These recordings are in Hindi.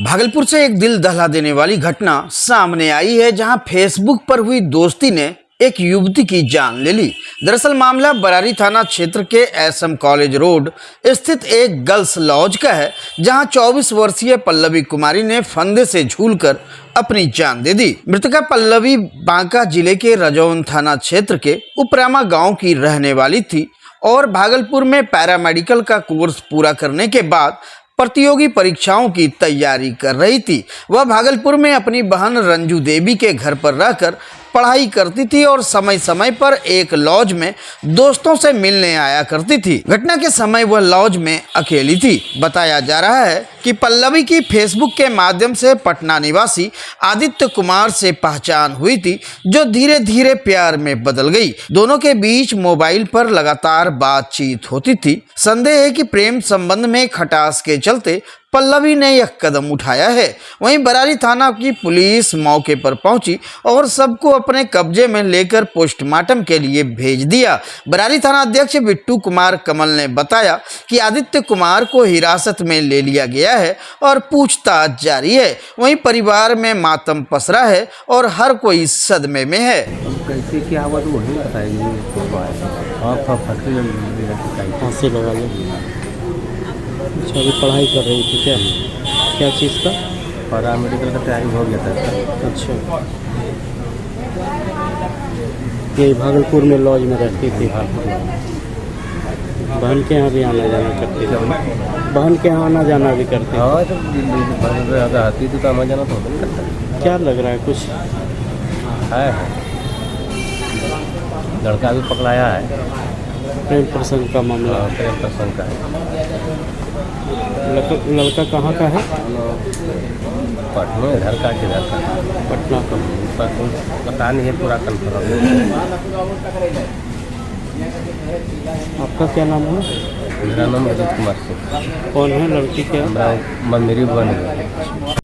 भागलपुर से एक दिल दहला देने वाली घटना सामने आई है, जहां फेसबुक पर हुई दोस्ती ने एक युवती की जान ले ली। दरअसल मामला बरारी थाना क्षेत्र के एसएम कॉलेज रोड स्थित एक गर्ल्स लॉज का है, जहां 24 वर्षीय पल्लवी कुमारी ने फंदे से झूलकर अपनी जान दे दी। मृतका पल्लवी बांका जिले के रजौन थाना क्षेत्र के उपरामा गांव की रहने वाली थी और भागलपुर में पैरामेडिकल का कोर्स पूरा करने के बाद प्रतियोगी परीक्षाओं की तैयारी कर रही थी। वह भागलपुर में अपनी बहन रंजू देवी के घर पर रहकर पढ़ाई करती थी और समय समय पर एक लॉज में दोस्तों से मिलने आया करती थी। घटना के समय वह लॉज में अकेली थी। बताया जा रहा है कि पल्लवी की फेसबुक के माध्यम से पटना निवासी आदित्य कुमार से पहचान हुई थी, जो धीरे धीरे प्यार में बदल गई। दोनों के बीच मोबाइल पर लगातार बातचीत होती थी। संदेह है कि प्रेम संबंध में खटास के चलते पल्लवी ने यह कदम उठाया है। वहीं बरारी थाना की पुलिस मौके पर पहुंची और सबको अपने कब्जे में लेकर पोस्टमार्टम के लिए भेज दिया। बरारी थाना अध्यक्ष बिट्टू कुमार कमल ने बताया कि आदित्य कुमार को हिरासत में ले लिया गया है और पूछताछ जारी है। वहीं परिवार में मातम पसरा है और हर कोई सदमे में है। कैसे क्या हुआ तो वही बताएंगे। फांसी लगा ली। अच्छा, अभी पढ़ाई कर रही थी क्या? क्या चीज़ का? पैरामेडिकल का तैयारी हो गया था। अच्छा, ये भागलपुर में लॉज में रहती थी। बहन के यहाँ भी आना जाना करती थी। बहन के यहाँ आना जाना भी करती। हाँ, तो बहन ज़्यादा आती थी तो आना जाना तो नहीं करता। क्या लग रहा है? कुछ है लड़का भी पकड़ाया है। प्रेम प्रसंग का मामला। प्रेम प्रसंग का है। लड़का कहाँ का है? पटना। इधर का पटना का पता नहीं है पूरा कंफर्म। आपका क्या नाम है? मेरा नाम अजीत कुमार सिंह। कौन है लड़की? क्या मेरी बहन है।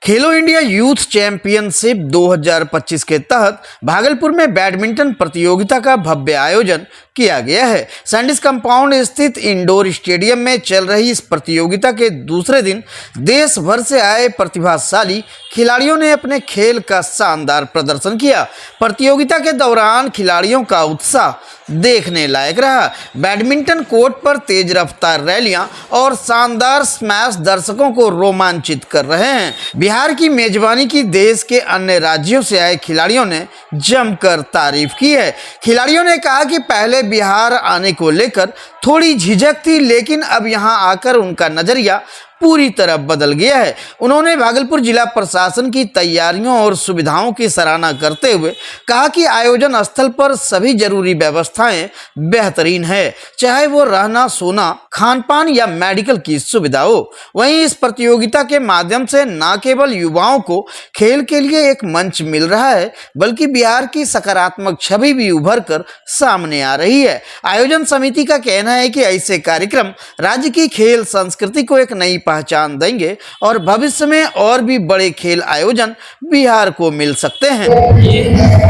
खेलो इंडिया यूथ चैंपियनशिप 2025 के तहत भागलपुर में बैडमिंटन प्रतियोगिता का भव्य आयोजन किया गया है। सैंडिस कंपाउंड स्थित इंडोर स्टेडियम में चल रही इस प्रतियोगिता के दूसरे दिन देश भर से आए प्रतिभाशाली खिलाड़ियों ने अपने खेल का शानदार प्रदर्शन किया। प्रतियोगिता के दौरान खिलाड़ियों का उत्साह देखने लायक रहा। बैडमिंटन कोर्ट पर तेज रफ्तार रैलियां और शानदार स्मैश दर्शकों को रोमांचित कर रहे हैं। बिहार की मेजबानी की देश के अन्य राज्यों से आए खिलाड़ियों ने जमकर तारीफ की है। खिलाड़ियों ने कहा कि पहले बिहार आने को लेकर थोड़ी झिझक थी, लेकिन अब यहां आकर उनका नजरिया पूरी तरह बदल गया है। उन्होंने भागलपुर जिला प्रशासन की तैयारियों और सुविधाओं की सराहना करते हुए कहा कि आयोजन स्थल पर सभी जरूरी व्यवस्थाएं बेहतरीन है, चाहे वो रहना, सोना, खान पान या मेडिकल की सुविधा हो। वहीं इस प्रतियोगिता के माध्यम से न केवल युवाओं को खेल के लिए एक मंच मिल रहा है, बल्कि बिहार की सकारात्मक छवि भी उभर कर सामने आ रही है। आयोजन समिति का कहना है कि ऐसे कार्यक्रम राज्य की खेल संस्कृति को एक नई पहचान देंगे और भविष्य में और भी बड़े खेल आयोजन बिहार को मिल सकते हैं।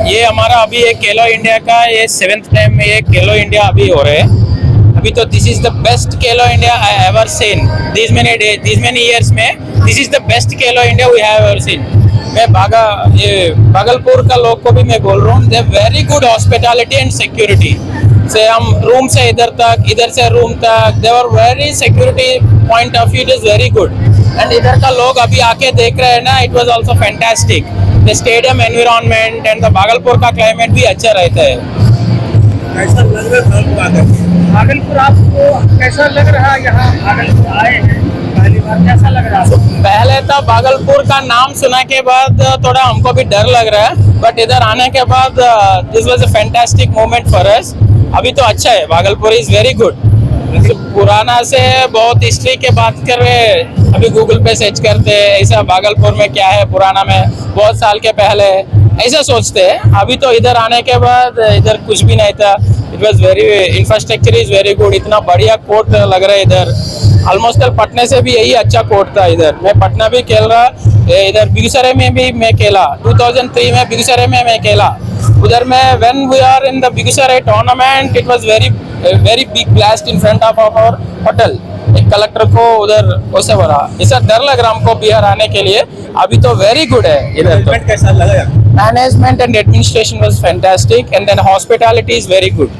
ये हमारा अभी एक खेलो इंडिया का ये 7th टाइम में ये खेलो इंडिया अभी हो रहे हैं। अभी तो this is the best Khelo India I ever seen this many years में। This is the best Khelo India we have ever seen. मैं भागलपुर का लोग को भी मैं बोल रहा हूँ, they very good hospitality and security से हम रूम से इधर तक, इधर से रूम तक, their very security point of view is very good. And इधर का लोग अभी आके देख रहे हैं ना, it was also fantastic. The stadium environment and the Bhagalpur का क्लाइमेट भी अच्छा रहता है। कैसा लग रहा है भागलपुर? आपको कैसा लग रहा है? यहाँ भागलपुर आए हैं पहली बार, कैसा लग रहा है? पहले तो भागलपुर का नाम सुना के बाद थोड़ा हमको भी डर लग रहा है, बट इधर आने के बाद this was a fantastic moment for us. अभी तो अच्छा है, भागलपुर इज वेरी गुड। पुराना से बहुत हिस्ट्री के बात कर रहे, अभी गूगल पे सर्च करते हैं ऐसा भागलपुर में क्या है, पुराना में बहुत साल के पहले ऐसा सोचते हैं। अभी तो इधर आने के बाद इधर कुछ भी नहीं था। It was very, infrastructure is very good. इतना बढ़िया कोर्ट लग रहा है इधर। ऑलमोस्ट पटना से भी यही अच्छा कोर्ट था इधर। मैं पटना भी खेल रहा, इधर बेगूसराय में भी मैं खेला। 2003 में बेगूसराय में मैं खेला। उधर में when we are in the Begusarai tournament, it was very big blast in front of our hotel. एक कलेक्टर को उधर वैसे बोला, ऐसा डर लग रहा हमको बिहार आने के लिए। अभी तो वेरी गुड है इधर तो। मैनेजमेंट कैसा लगा? Management and administration was fantastic and then hospitality is very good.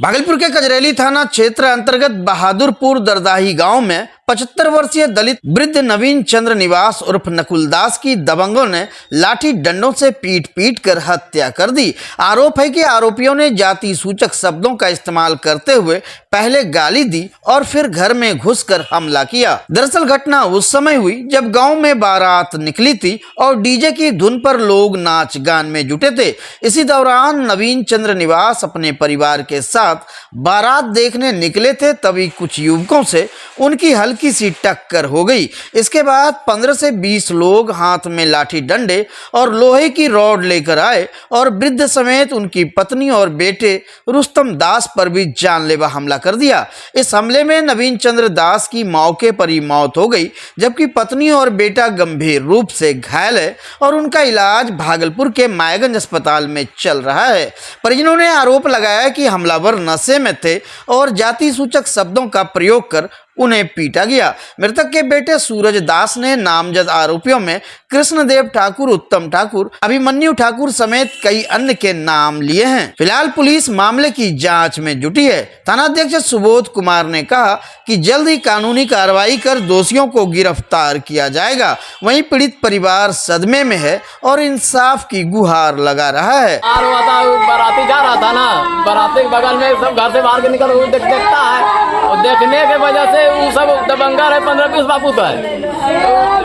Bhagalpur के कजरेली थाना क्षेत्र अंतर्गत बहादुरपुर दरदाही गांव में 75 वर्षीय दलित वृद्ध नवीन चंद्र निवास उर्फ नकुलदास की दबंगों ने लाठी डंडों से पीट पीट कर हत्या कर दी। आरोप है कि आरोपियों ने जाति सूचक शब्दों का इस्तेमाल करते हुए पहले गाली दी और फिर घर में घुसकर हमला किया। दरअसल घटना उस समय हुई जब गांव में बारात निकली थी और डीजे की धुन पर लोग नाच गान में जुटे थे। इसी दौरान नवीन चंद्र निवास अपने परिवार के साथ बारात देखने निकले थे, तभी कुछ युवकों से उनकी हल्की सी टक्कर हो गई। इसके बाद 15 से 20 लोग हाथ में लाठी डंडे और लोहे की रॉड लेकर आए और वृद्ध समेत उनकी पत्नी और बेटे रुस्तम दास पर भी जानलेवा हमला कर दिया। इस हमले में नवीन चंद्र दास की मौके पर ही मौत हो गई, जबकि पत्नी और बेटा गंभीर रूप से घायल है और उनका इलाज भागलपुर के मायागंज अस्पताल में चल रहा है। परिजनों ने आरोप लगाया कि हमलावर नशे में थे और जाति सूचक शब्दों का प्रयोग कर उन्हें पीटा गया। मृतक के बेटे सूरज दास ने नामजद आरोपियों में कृष्णदेव ठाकुर, उत्तम ठाकुर, अभिमन्यु ठाकुर समेत कई अन्य के नाम लिए हैं। फिलहाल पुलिस मामले की जांच में जुटी है। थानाध्यक्ष सुबोध कुमार ने कहा कि जल्द ही कानूनी कार्रवाई कर दोषियों को गिरफ्तार किया जाएगा। वहीं पीड़ित परिवार सदमे में है और इंसाफ की गुहार लगा रहा है। बाराती जा रहा था ना, बाराती के बगल में सब घर से बाहर के निकल देखता है और देखने के वजह से वो सब दबंगा है, 15-20 बापू का है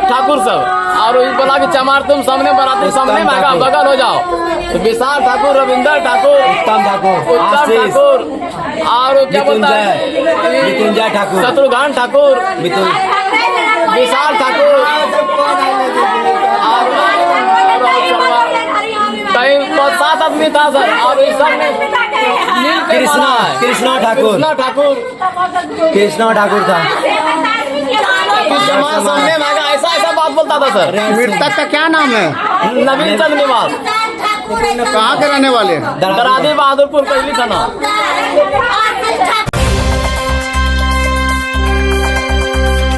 ठाकुर सब, और बोला कि चमार तुम सामने बाराती सामने भागा, बगल हो जाओ। तो विशाल ठाकुर, रविंदर ठाकुर, उत्तम ठाकुर और क्या बोलता है शत्रुघ्न ठाकुर, विशाल ठाकुर कहीं 7 आदमी था सर। और इस सब में कृष्णा ठाकुर था। सामने भागा, ऐसा बात बोलता था सर। मृतक का क्या नाम है? नवीन चंद्र निवास। कहाँ के रहने वाले? दरादी बहादुरपुर पहली थाना।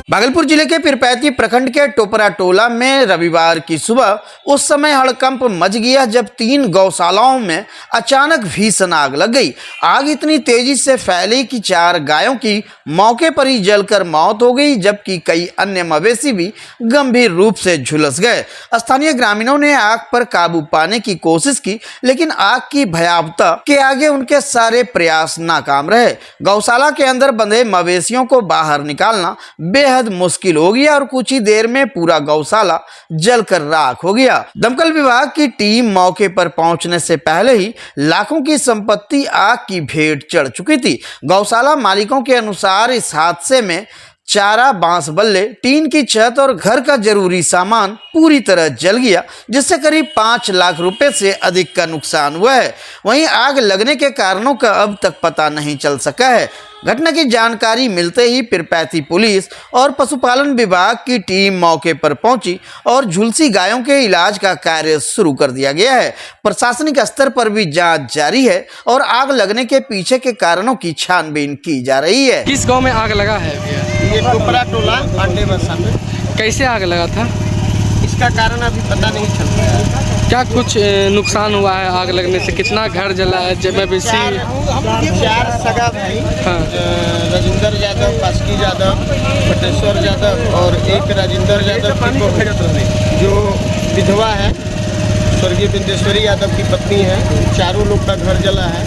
भागलपुर जिले के पीरपैंती प्रखंड के टोपरा टोला में रविवार की सुबह उस समय हड़कंप मच गया जब 3 गौशालाओं में अचानक भीषण आग लग गई। आग इतनी तेजी से फैली कि 4 गायों की मौके पर ही जलकर मौत हो गई, जबकि कई अन्य मवेशी भी गंभीर रूप से झुलस गए। स्थानीय ग्रामीणों ने आग पर काबू पाने की कोशिश की, लेकिन आग की भयावहता के आगे उनके सारे प्रयास नाकाम रहे। गौशाला के अंदर बंधे मवेशियों को बाहर निकालना बेहद मुश्किल हो गया और कुछ ही देर में पूरा गौशाला जलकर राख हो गया। दमकल विभाग की टीम मौके पर पहुंचने से पहले ही लाखों की संपत्ति आग की भेंट चढ़ चुकी थी। गौशाला मालिकों के अनुसार इस हादसे में चारा, बांस बल्ले, टीन की छत और घर का जरूरी सामान पूरी तरह जल गया, जिससे करीब 5 लाख रुपए से अधिक का नुकसान हुआ है। वहीं आग लगने के कारणों का अब तक पता नहीं चल सका है। घटना की जानकारी मिलते ही पीरपैंती पुलिस और पशुपालन विभाग की टीम मौके पर पहुंची और झुलसी गायों के इलाज का कार्य शुरू कर दिया गया है। प्रशासनिक स्तर पर भी जांच जारी है और आग लगने के पीछे के कारणों की छानबीन की जा रही है। किस गांव में आग लगा है भैया? ये टोपरा टोला पांडे बसा में। कैसे आग लगा था? इसका कारण अभी पता नहीं चल रहा है। क्या कुछ नुकसान हुआ है आग लगने से? कितना घर जला है? मवेशी? 4 सगा भाई, हाँ। राजेंद्र यादव, बासुकी यादव, बटेश्वर यादव और एक राजेंद्र यादव जो विधवा है, स्वर्गीय बिंदेश्वरी यादव की पत्नी है। चारों लोग का घर जला है,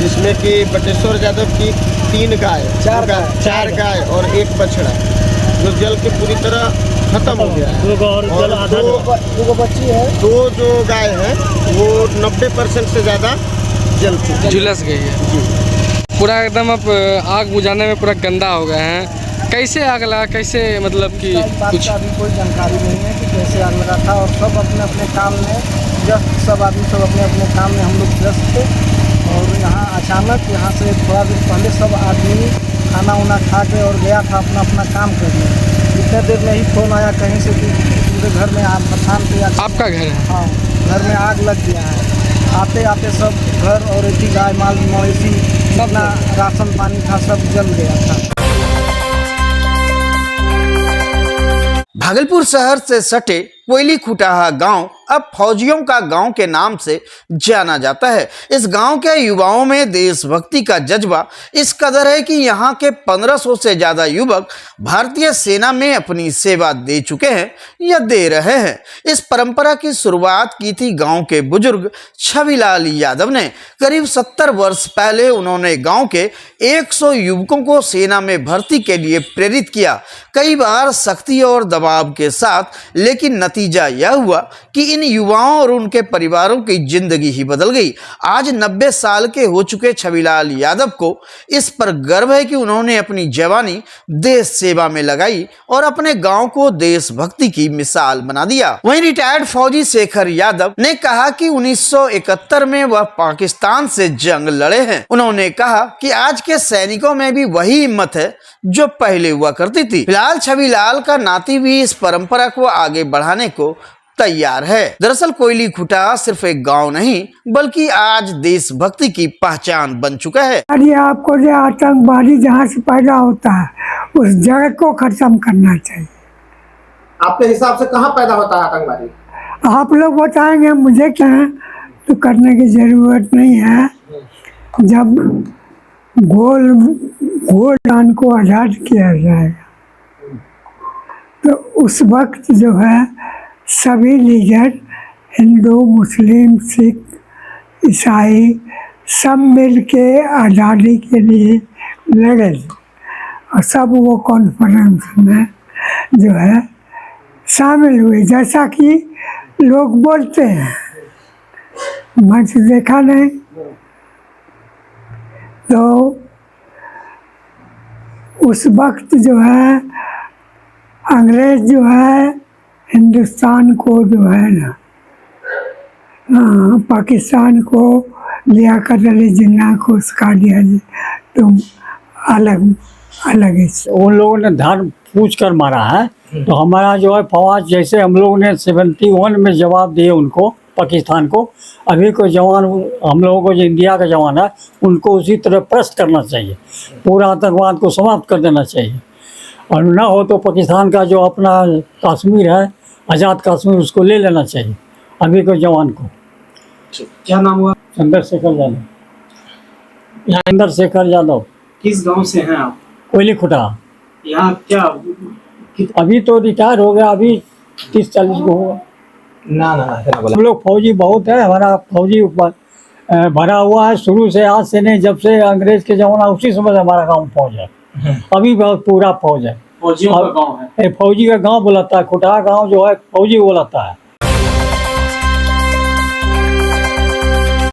जिसमें कि बटेश्वर यादव की 3 गाय, 4 गाय और 1 बछड़ा जो जल के पूरी तरह खत्म हो गया है। और 2 बच्ची है, 2 जो गाय है वो 90% से ज़्यादा जल चुकी, झुलस गई है पूरा एकदम। अब आग बुझाने में पूरा गंदा हो गए हैं। कैसे आग लगा? कैसे मतलब कि कुछ अभी कोई जानकारी नहीं है कि कैसे आग लगा था। और सब अपने अपने काम में व्यस्त, सब आदमी सब अपने अपने काम में हम लोग व्यस्त थे। और यहाँ अचानक यहाँ से थोड़ा देर पहले सब आदमी खाना वाना खा के और गया था अपना अपना काम करने। इतने देर में ही फोन आया कहीं से कि पूरे घर में आग मचान पे। आपका घर है? हाँ, घर में आग लग गया है। आते आते सब घर और एक ही गाय माल मवेशी जितना राशन पानी था सब जल गया था। भागलपुर शहर से सटे कोयली खुटाहा गांव अब फौजियों का गांव के नाम से जाना जाता है। इस गांव के युवाओं में देशभक्ति का जज्बा इस कदर है कि यहां के 1500 से ज्यादा युवक भारतीय सेना में अपनी सेवा दे चुके हैं या दे रहे हैं। इस परंपरा की शुरुआत की थी गांव के बुजुर्ग छविलाल यादव ने। करीब 70 वर्ष पहले उन्होंने गांव के 100 युवकों को सेना में भर्ती के लिए प्रेरित किया, कई बार सख्ती और दबाव के साथ, लेकिन नतीजा यह हुआ कि इन युवाओं और उनके परिवारों की जिंदगी ही बदल गई। आज 90 साल के हो चुके छविलाल यादव को इस पर गर्व है कि उन्होंने अपनी जवानी देश सेवा में लगाई और अपने गांव को देशभक्ति की मिसाल बना दिया। वहीं रिटायर्ड फौजी शेखर यादव ने कहा कि 1971 में वह पाकिस्तान से जंग लड़े हैं। उन्होंने कहा कि आज के सैनिकों में भी वही हिम्मत है जो पहले हुआ करती थी। फिलहाल छविलाल का नाती भी इस परंपरा को आगे बढ़ाने को तैयार है। दरअसल कोयली खुटाहा सिर्फ एक गांव नहीं बल्कि आज देशभक्ति की पहचान बन चुका है। ये आपको जो आतंकवादी जहाँ से पैदा होता है उस जगह को खत्म करना चाहिए। आपके हिसाब से कहाँ पैदा होता है आतंकवादी? आप लोग बताएंगे, मुझे क्या तो करने की जरूरत नहीं है। जब गोल्डान को आज़ाद किया जाएगा तो उस वक्त जो है सभी लीडर हिंदू, मुस्लिम, सिख, ईसाई सब मिल के आज़ादी के लिए लड़े और सब वो कॉन्फ्रेंस में जो है शामिल हुए। जैसा कि लोग बोलते हैं, मैं तो देखा नहीं, तो उस वक्त जो है अंग्रेज जो है हिंदुस्तान को जो है ना पाकिस्तान को लियाकत अली जिन्ना को सिखा दिया तुम अलग अलग है। उन लोगों ने धर्म पूछ कर मारा है, तो हमारा जो है फौज, जैसे हम लोगों ने 71 में जवाब दिए उनको, पाकिस्तान को, अभी कोई जवान हम लोगों को जो इंडिया का जवान है उनको उसी तरह प्रश्न करना चाहिए, पूरा आतंकवाद को समाप्त कर देना चाहिए। और ना हो तो पाकिस्तान का जो अपना कश्मीर है, आज़ाद कश्मीर, उसको ले लेना चाहिए अभी कोई जवान को। क्या नाम हुआ? चंद्रशेखर यादव। चंद्रशेखर यादव। किस गांव से हैं आप? कोयली खुटाहा। यहाँ क्या अभी तो रिटायर हो गया, अभी 30-40 को होगा। ना हम लोग फौजी बहुत है, हमारा फौजी भरा हुआ है शुरू से, आज से नहीं, जब से अंग्रेज के जमाना उसी समय हमारा गांव फौज है। अभी बहुत पूरा फौज है, फौजियों का गांव है। फौजी का गांव बुलाता है, खुटाहा गांव जो है फौजी बुलाता है।